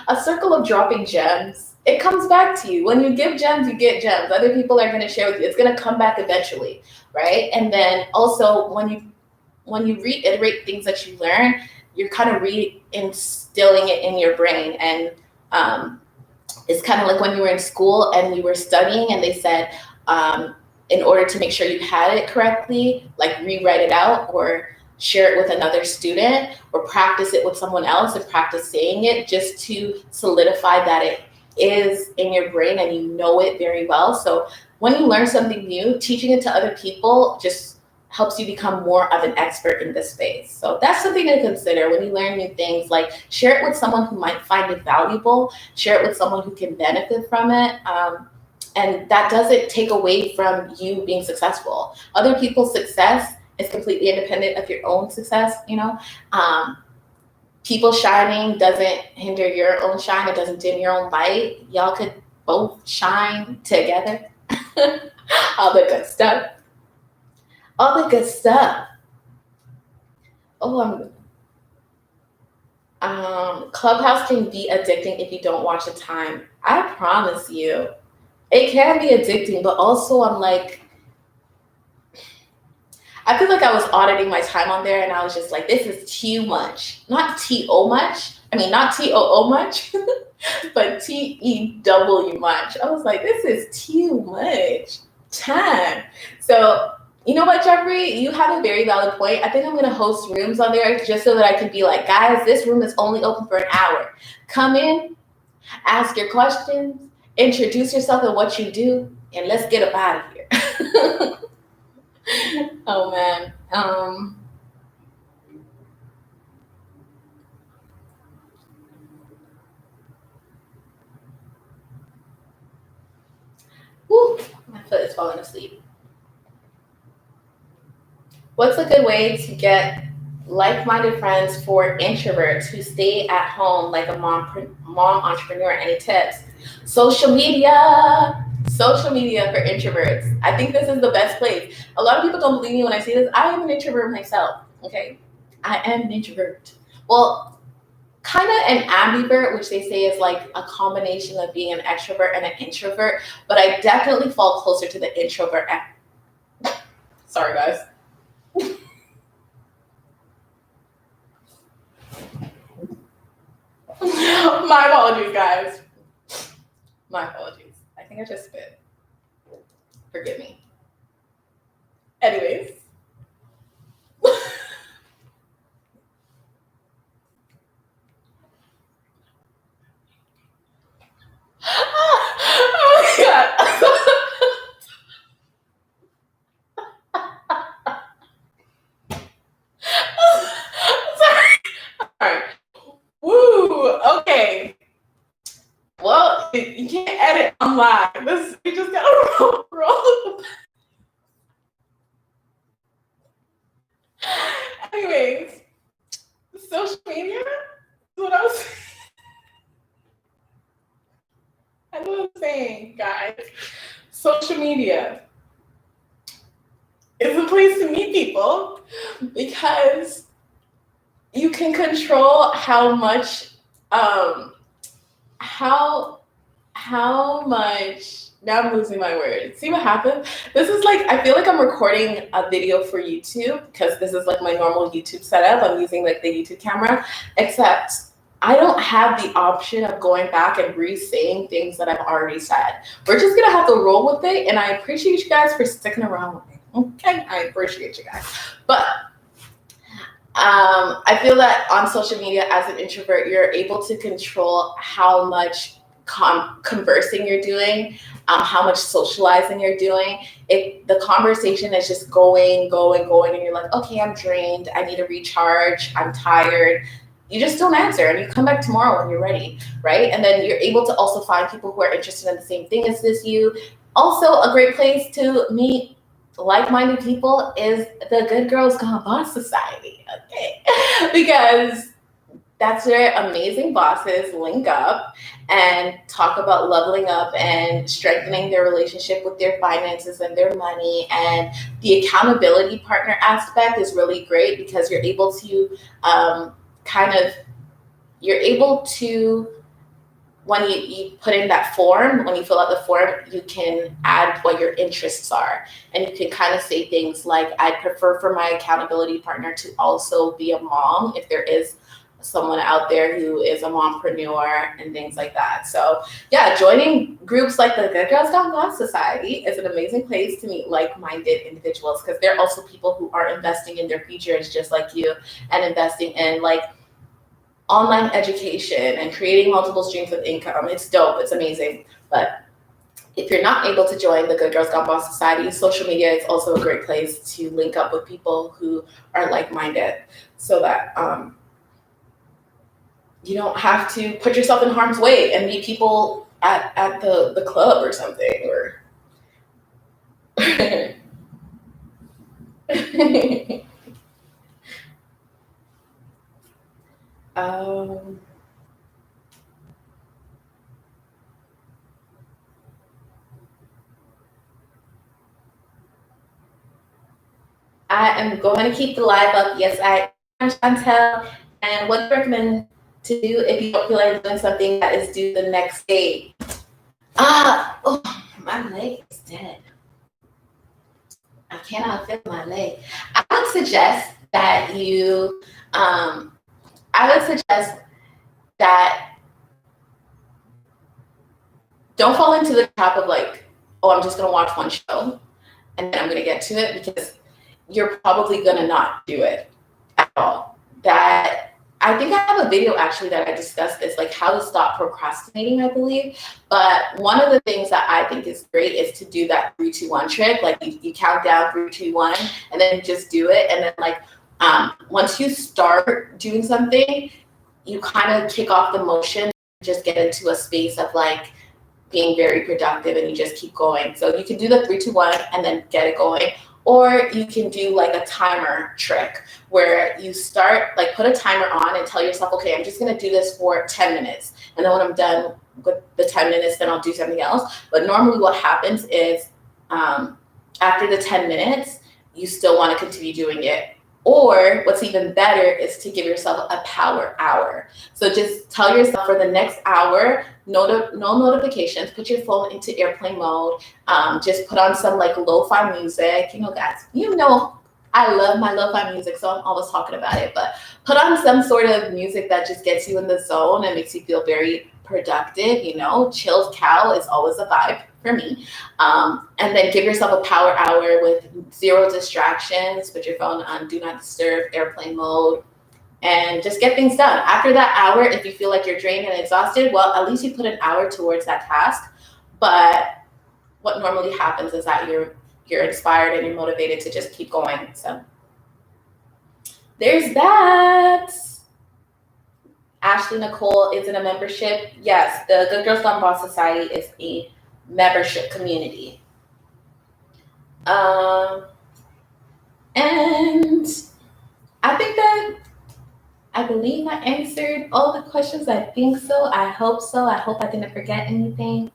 a circle of dropping gems. It comes back to you. When you give gems, you get gems. Other people are going to share with you. It's going to come back eventually, right? And then also when you reiterate things that you learn, you're kind of reinstilling it in your brain. And it's kind of like when you were in school and you were studying and they said, in order to make sure you had it correctly, like rewrite it out or share it with another student or practice it with someone else and practice saying it just to solidify that it is in your brain and you know it very well. So when you learn something new, teaching it to other people just helps you become more of an expert in this space. So that's something to consider when you learn new things. Like, share it with someone who might find it valuable, share it with someone who can benefit from it. And that doesn't take away from you being successful. Other people's success is completely independent of your own success, People shining doesn't hinder your own shine. It doesn't dim your own light. Y'all could both shine together. All the good stuff. Oh, Clubhouse can be addicting if you don't watch the time. I promise you. It can be addicting, but also I'm like, I feel like I was auditing my time on there and I was just like, this is too much. Not T-O much. I mean, not T-O-O much, but T-E-W much. I was like, this is too much time. So, you know what, Jeffrey? You have a very valid point. I think I'm going to host rooms on there just so that I can be like, guys, this room is only open for an hour. Come in, ask your questions, introduce yourself and what you do, and let's get up out of here. Oh man. My foot is falling asleep. What's a good way to get like-minded friends for introverts who stay at home like a mom entrepreneur? Any tips? Social media for introverts. I think this is the best place. A lot of people don't believe me when I say this. I am an introvert myself, okay? I am an introvert. Well, kind of an ambivert, which they say is like a combination of being an extrovert and an introvert, but I definitely fall closer to the introvert. Sorry, guys. My apologies, guys. My apologies. I think I just spit. Forgive me. Anyways. Oh my God. Sorry. All right. Woo. Okay. Well, you can't edit on live. You just gotta roll. Anyways, social media is what I was saying, guys. Social media. because you can control how much, how much. Now I'm losing my words. See what happened? This is like, I feel like I'm recording a video for YouTube because this is like my normal YouTube setup. I'm using like the YouTube camera, except I don't have the option of going back and re-saying things that I've already said. We're just gonna have to roll with it, and I appreciate you guys for sticking around with me. Okay, I appreciate you guys. But I feel that on social media, as an introvert, you're able to control how much conversing you're doing, how much socializing you're doing. If the conversation is just going, and you're like, okay, I'm drained, I need to recharge, I'm tired, you just don't answer and you come back tomorrow when you're ready, right? And then you're able to also find people who are interested in the same thing as you. Also, a great place to meet like-minded people is the Good Girls Gone Boss Society, okay? Because that's where amazing bosses link up and talk about leveling up and strengthening their relationship with their finances and their money. And the accountability partner aspect is really great because you're able to when you put in that form, when you fill out the form, you can add what your interests are. And you can kind of say things like, I prefer for my accountability partner to also be a mom, if there is someone out there who is a mompreneur, and things like that. So yeah, joining groups like the Good Girls Gone Boss Society is an amazing place to meet like-minded individuals, because they're also people who are investing in their futures just like you, and investing in like online education and creating multiple streams of income. It's dope. It's amazing. But if you're not able to join the Good Girls Gone Boss Society, social media is also a great place to link up with people who are like-minded, so that you don't have to put yourself in harm's way and meet people at the club or something. Or I am going to keep the live up. Yes, I am, Chantel. And what do you recommend to do if you don't feel like doing something that is due the next day? Oh, my leg is dead. I cannot feel my leg. I would suggest that don't fall into the trap of like, oh, I'm just going to watch one show and then I'm going to get to it, because you're probably going to not do it at all. That I think I have a video actually that I discussed this, like how to stop procrastinating, I believe. But one of the things that I think is great is to do that 3-2-1 trick. Like you count down 3-2-1 and then just do it. And then like once you start doing something, you kind of kick off the motion, just get into a space of like being very productive, and you just keep going. So you can do the 3-2-1 and then get it going. Or you can do like a timer trick where you start, like put a timer on and tell yourself, okay, I'm just going to do this for 10 minutes. And then when I'm done with the 10 minutes, then I'll do something else. But normally what happens is after the 10 minutes, you still want to continue doing it. Or what's even better is to give yourself a power hour. So just tell yourself for the next hour, no notifications, put your phone into airplane mode, just put on some like lo-fi music. You know, guys, I love my lo-fi music, so I'm always talking about it. But put on some sort of music that just gets you in the zone and makes you feel very productive. Chilled cow is always a vibe for me. And then give yourself a power hour with 0 distractions. Put your phone on do not disturb, airplane mode, and just get things done. After that hour, if you feel like you're drained and exhausted, well, at least you put an hour towards that task. But what normally happens is that you're inspired and you're motivated to just keep going. So there's that. Ashley Nicole is in a membership. Yes, the Good Girls Gone Boss Society is a membership community. And I believe I answered all the questions. I think so. I hope so. I hope I didn't forget anything.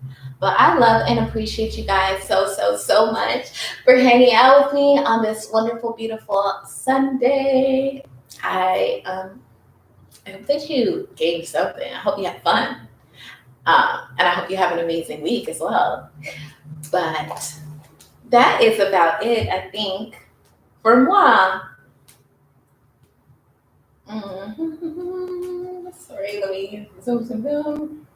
But I love and appreciate you guys so much for hanging out with me on this wonderful, beautiful Sunday. I hope that you gained something. I hope you had fun. And I hope you have an amazing week as well. But that is about it, I think, for moi. Sorry, let me zoom.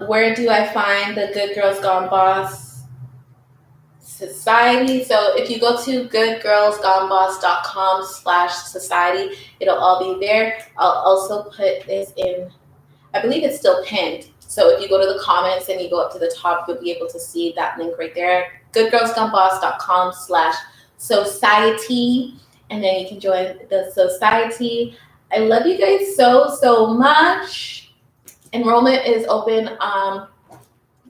Where do I find the Good Girls Gone Boss Society? So if you go to goodgirlsgoneboss.com/society, it'll all be there. I'll also put this in, I believe it's still pinned. So if you go to the comments and you go up to the top, you'll be able to see that link right there. goodgirlsgoneboss.com/society. And then you can join the society. I love you guys so much. Enrollment is open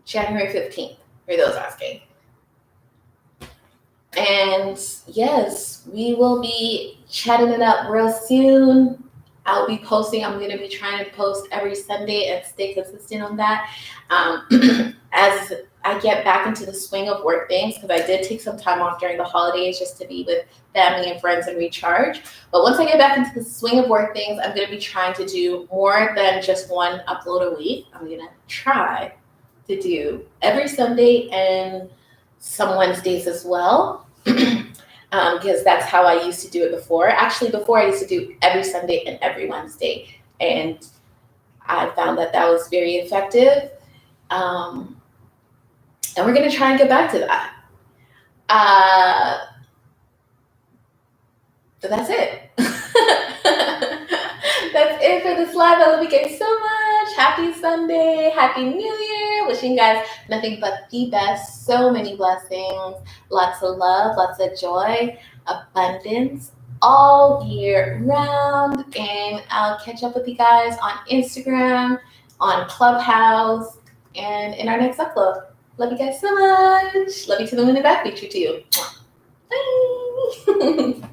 January 15th, for those asking. And yes, we will be chatting it up real soon. I'll be posting. I'm going to be trying to post every Sunday and stay consistent on that. As I get back into the swing of work things, because I did take some time off during the holidays just to be with family and friends and recharge. But once I get back into the swing of work things, I'm going to be trying to do more than just one upload a week. I'm going to try to do every Sunday and some Wednesdays as well. Because that's how I used to do it before. Actually, before I used to do every Sunday and every Wednesday. And I found that that was very effective. And we're going to try and get back to that. But that's it. That's it for this live. I love you guys so much. Happy Sunday. Happy New Year. Wishing you guys nothing but the best. So many blessings. Lots of love. Lots of joy. Abundance all year round. And I'll catch up with you guys on Instagram, on Clubhouse, and in our next upload. Love you guys so much. Love you to the moon and back. Picture to you. Bye.